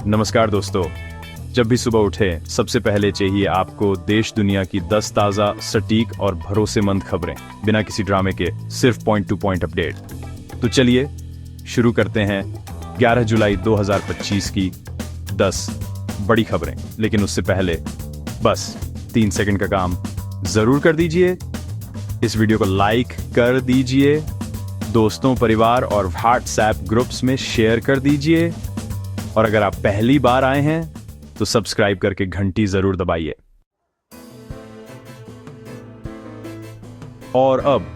नमस्कार दोस्तों। जब भी सुबह उठे सबसे पहले चाहिए आपको देश दुनिया की 10 ताज़ा, सटीक और भरोसेमंद खबरें, बिना किसी ड्रामे के, सिर्फ पॉइंट टू पॉइंट अपडेट। तो चलिए शुरू करते हैं 11 जुलाई 2025 की 10 बड़ी खबरें। लेकिन उससे पहले बस 3 सेकंड का काम जरूर कर दीजिए। इस वीडियो को लाइक कर दीजिए, दोस्तों, परिवार और व्हाट्सएप ग्रुप्स में शेयर कर दीजिए, और अगर आप पहली बार आए हैं तो सब्सक्राइब करके घंटी जरूर दबाइए। और अब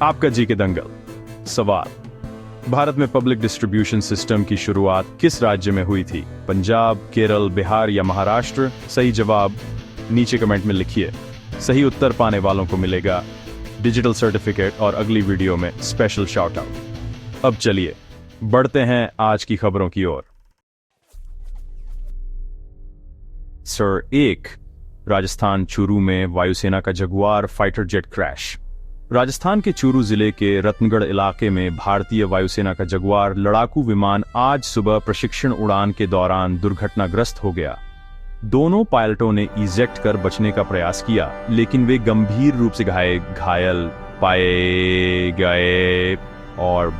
आपका जी के दंगल सवाल। भारत में पब्लिक डिस्ट्रीब्यूशन सिस्टम की शुरुआत किस राज्य में हुई थी? पंजाब, केरल, बिहार या महाराष्ट्र? सही जवाब नीचे कमेंट में लिखिए। सही उत्तर पाने वालों को मिलेगा डिजिटल सर्टिफिकेट और अगली वीडियो में स्पेशल शाउट आउट। अब चलिए बढ़ते हैं आज की खबरों की ओर। सर 1, राजस्थान चूरू में वायुसेना का Jaguar fighter jet crash. Rajasthan के चूरू जिले के रत्नगढ़ इलाके में भारतीय वायुसेना का जगुआर लड़ाकू विमान आज सुबह प्रशिक्षण उड़ान के दौरान दुर्घटनाग्रस्त हो गया। दोनों पायलटों ने इजेक्ट कर बचने का प्रयास किया, लेकिन वे गंभीर रूप से घायल पाए गए और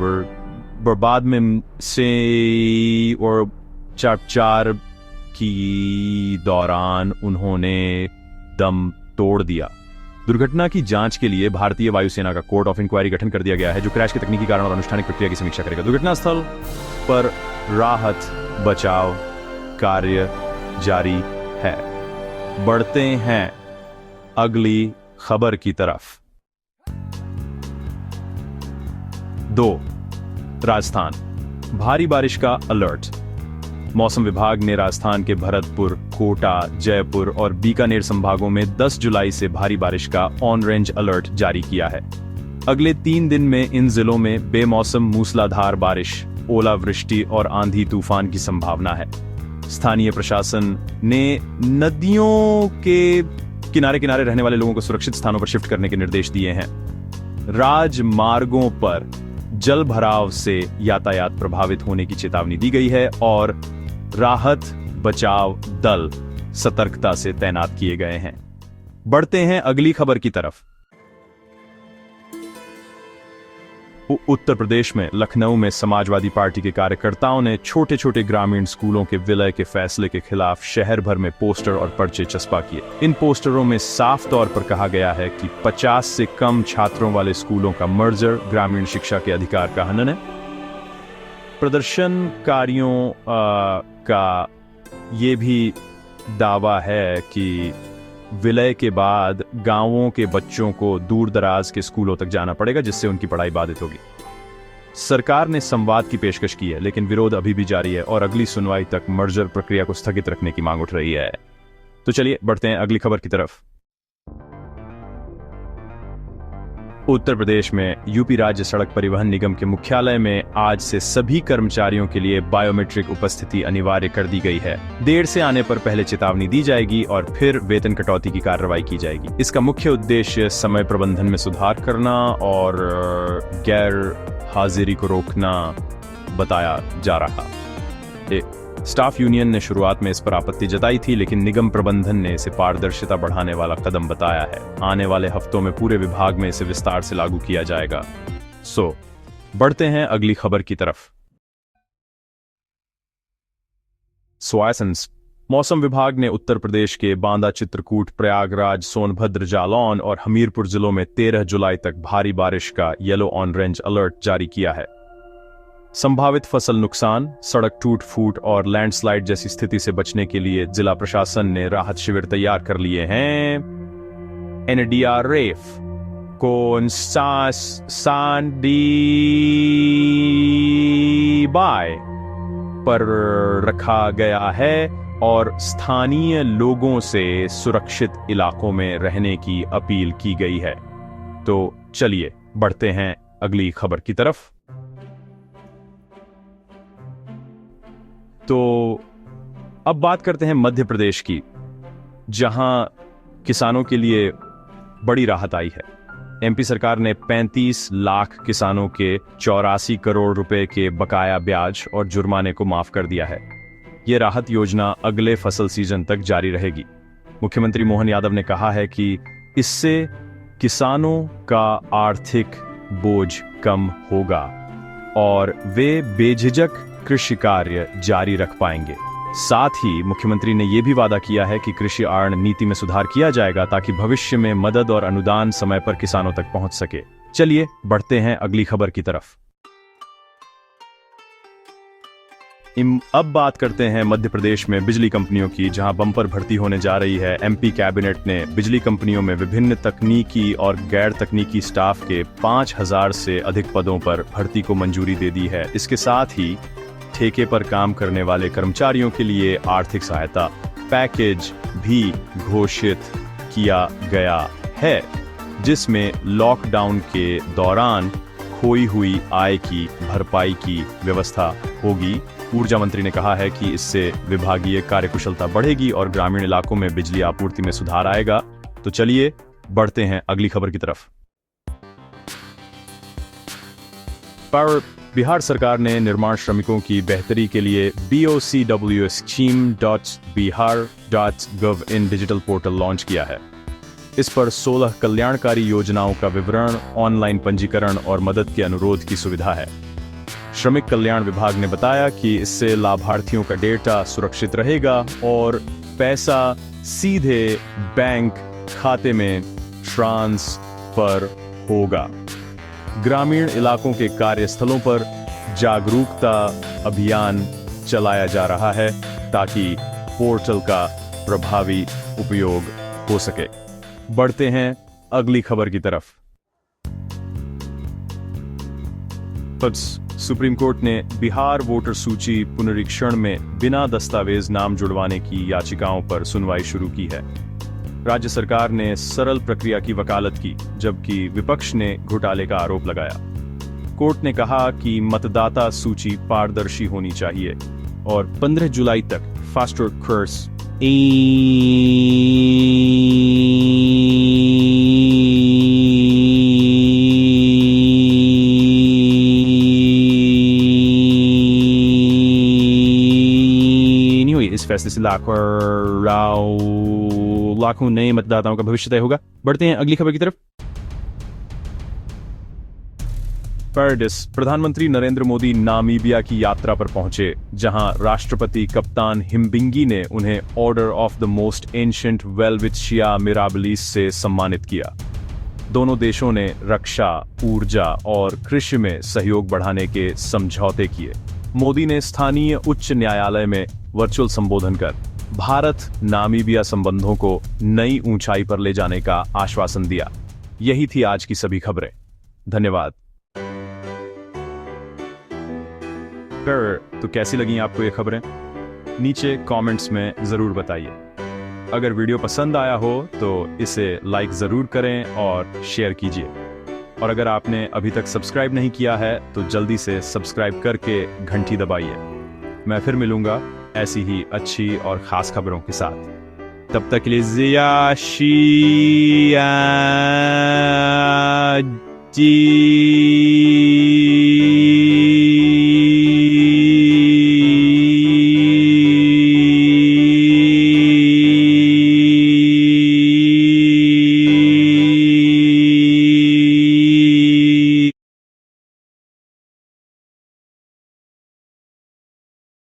बर्बाद में से और चार की दौरान उन्होंने दम तोड़ दिया। दुर्घटना की जांच के लिए भारतीय वायुसेना का कोर्ट ऑफ इंक्वायरी गठन कर दिया गया है, जो क्रैश के तकनीकी कारण और अनुष्ठानिक प्रक्रिया की समीक्षा करेगा। दुर्घटना स्थल पर राहत बचाव कार्य जारी है। बढ़ते हैं अगली खबर की तरफ। 2, राजस्थान, भारी बारिश का अलर्ट। मौसम विभाग ने राजस्थान के भरतपुर, कोटा, जयपुर और बीकानेर संभागों में 10 जुलाई से भारी बारिश का ऑन रेंज अलर्ट जारी किया है। अगले 3 दिन में इन जिलों में बेमौसम मूसलाधार बारिश, ओलावृष्टि और आंधी तूफान की संभावना है। स्थानीय प्रशासन ने नदियों के किनारे किनारे रहने वाले लोगों को सुरक्षित स्थानों पर शिफ्ट करने के निर्देश दिए हैं। राजमार्गों पर जल भराव से यातायात प्रभावित होने की चेतावनी दी गई है और राहत बचाव दल सतर्कता से तैनात किए गए हैं। बढ़ते हैं अगली खबर की तरफ। उत्तर प्रदेश में लखनऊ में समाजवादी पार्टी के कार्यकर्ताओं ने छोटे छोटे ग्रामीण स्कूलों के विलय के फैसले के खिलाफ शहर भर में पोस्टर और पर्चे चस्पा किए। इन पोस्टरों में साफ तौर पर कहा गया है कि 50 से कम छात्रों वाले स्कूलों का मर्जर ग्रामीण शिक्षा के अधिकार का हनन है। प्रदर्शनकारियों का ये भी दावा है कि विलय के बाद गांवों के बच्चों को दूर दराज के स्कूलों तक जाना पड़ेगा, जिससे उनकी पढ़ाई बाधित होगी। सरकार ने संवाद की पेशकश की है, लेकिन विरोध अभी भी जारी है और अगली सुनवाई तक मर्जर प्रक्रिया को स्थगित रखने की मांग उठ रही है। तो चलिए बढ़ते हैं अगली खबर की तरफ। उत्तर प्रदेश में यूपी राज्य सड़क परिवहन निगम के मुख्यालय में आज से सभी कर्मचारियों के लिए बायोमेट्रिक उपस्थिति अनिवार्य कर दी गई है। देर से आने पर पहले चेतावनी दी जाएगी और फिर वेतन कटौती की कार्रवाई की जाएगी। इसका मुख्य उद्देश्य समय प्रबंधन में सुधार करना और गैर हाजिरी को रोकना बताया जा रहा है। स्टाफ यूनियन ने शुरुआत में इस पर आपत्ति जताई थी, लेकिन निगम प्रबंधन ने इसे पारदर्शिता बढ़ाने वाला कदम बताया है। आने वाले हफ्तों में पूरे विभाग में इसे विस्तार से लागू किया जाएगा। बढ़ते हैं अगली खबर की तरफ। मौसम विभाग ने उत्तर प्रदेश के बांदा, चित्रकूट, प्रयागराज, सोनभद्र, जालौन और हमीरपुर जिलों में 13 जुलाई तक भारी बारिश का येलो ऑन रेंज अलर्ट जारी किया है। संभावित फसल नुकसान, सड़क टूट फूट और लैंडस्लाइड जैसी स्थिति से बचने के लिए जिला प्रशासन ने राहत शिविर तैयार कर लिए हैं। एनडीआरएफ को बाय पर रखा गया है और स्थानीय लोगों से सुरक्षित इलाकों में रहने की अपील की गई है। तो चलिए बढ़ते हैं अगली खबर की तरफ। तो अब बात करते हैं मध्य प्रदेश की, जहां किसानों के लिए बड़ी राहत आई है। एमपी सरकार ने 35 लाख किसानों के 84 करोड़ रुपए के बकाया ब्याज और जुर्माने को माफ कर दिया है। ये राहत योजना अगले फसल सीजन तक जारी रहेगी। मुख्यमंत्री मोहन यादव ने कहा है कि इससे किसानों का आर्थिक बोझ कम होगा और वे बेझिझक कृषि कार्य जारी रख पाएंगे। साथ ही मुख्यमंत्री ने यह भी वादा किया है कि कृषि ऋण नीति में सुधार किया जाएगा ताकि भविष्य में मदद और अनुदान समय पर किसानों तक पहुंच सके। चलिए बढ़ते हैं अगली खबर की तरफ। अब बात करते हैं मध्य प्रदेश में बिजली कंपनियों की, जहां बम्पर भर्ती होने जा रही है। एमपी कैबिनेट ने बिजली कंपनियों में विभिन्न तकनीकी और गैर तकनीकी स्टाफ के 5000 से अधिक पदों पर भर्ती को मंजूरी दे दी है। इसके साथ ही ठेके पर काम करने वाले कर्मचारियों के लिए आर्थिक सहायता पैकेज भी घोषित किया गया है, जिसमें लॉकडाउन के दौरान खोई हुई आय की भरपाई की व्यवस्था होगी। ऊर्जा मंत्री ने कहा है कि इससे विभागीय कार्यकुशलता बढ़ेगी और ग्रामीण इलाकों में बिजली आपूर्ति में सुधार आएगा। तो चलिए बढ़ते हैं अगली खबर की तरफ। बिहार सरकार ने निर्माण श्रमिकों की बेहतरी के लिए bocwscheme.bihar.gov.in डिजिटल पोर्टल लॉन्च किया है। इस पर 16 कल्याणकारी योजनाओं का विवरण, ऑनलाइन पंजीकरण और मदद के अनुरोध की सुविधा है। श्रमिक कल्याण विभाग ने बताया कि इससे लाभार्थियों का डेटा सुरक्षित रहेगा और पैसा सीधे बैंक खाते में ट्रांसफर होगा। ग्रामीण इलाकों के कार्यस्थलों पर जागरूकता अभियान चलाया जा रहा है ताकि पोर्टल का प्रभावी उपयोग हो सके। बढ़ते हैं अगली खबर की तरफ। सुप्रीम कोर्ट ने बिहार वोटर सूची पुनरीक्षण में बिना दस्तावेज नाम जुड़वाने की याचिकाओं पर सुनवाई शुरू की है। राज्य सरकार ने सरल प्रक्रिया की वकालत की, जबकि विपक्ष ने घोटाले का आरोप लगाया। कोर्ट ने कहा कि मतदाता सूची पारदर्शी होनी चाहिए और 15 जुलाई तक फास्ट ट्रैक कोर्स इस फैसले से लाखों नए मतदाताओं का भविष्य तय होगा। बढ़ते हैं अगली खबर की तरफ। प्रधानमंत्री नरेंद्र मोदी नामीबिया की यात्रा पर पहुंचे, जहां राष्ट्रपति कप्तान हिम्बिंगी ने उन्हें order of the most ancient welwitschia mirabilis से सम्मानित किया। दोनों देशों ने रक्षा, ऊर्जा और कृषि में सहयोग बढ़ाने के समझौते किए। मोदी ने स्थानीय उच्च न्यायालय में वर्चुअल संबोधन कर भारत नामीबिया संबंधों को नई ऊंचाई पर ले जाने का आश्वासन दिया। यही थी आज की सभी खबरें। धन्यवाद। तो कैसी लगी आपको ये खबरें? नीचे कमेंट्स में जरूर बताइए। अगर वीडियो पसंद आया हो तो इसे लाइक जरूर करें और शेयर कीजिए। और अगर आपने अभी तक सब्सक्राइब नहीं किया है तो जल्दी से सब्सक्राइब करके घंटी दबाइए। मैं फिर मिलूंगा ऐसी ही अच्छी और खास खबरों के साथ। तब तक के लिए जिया शिया जी।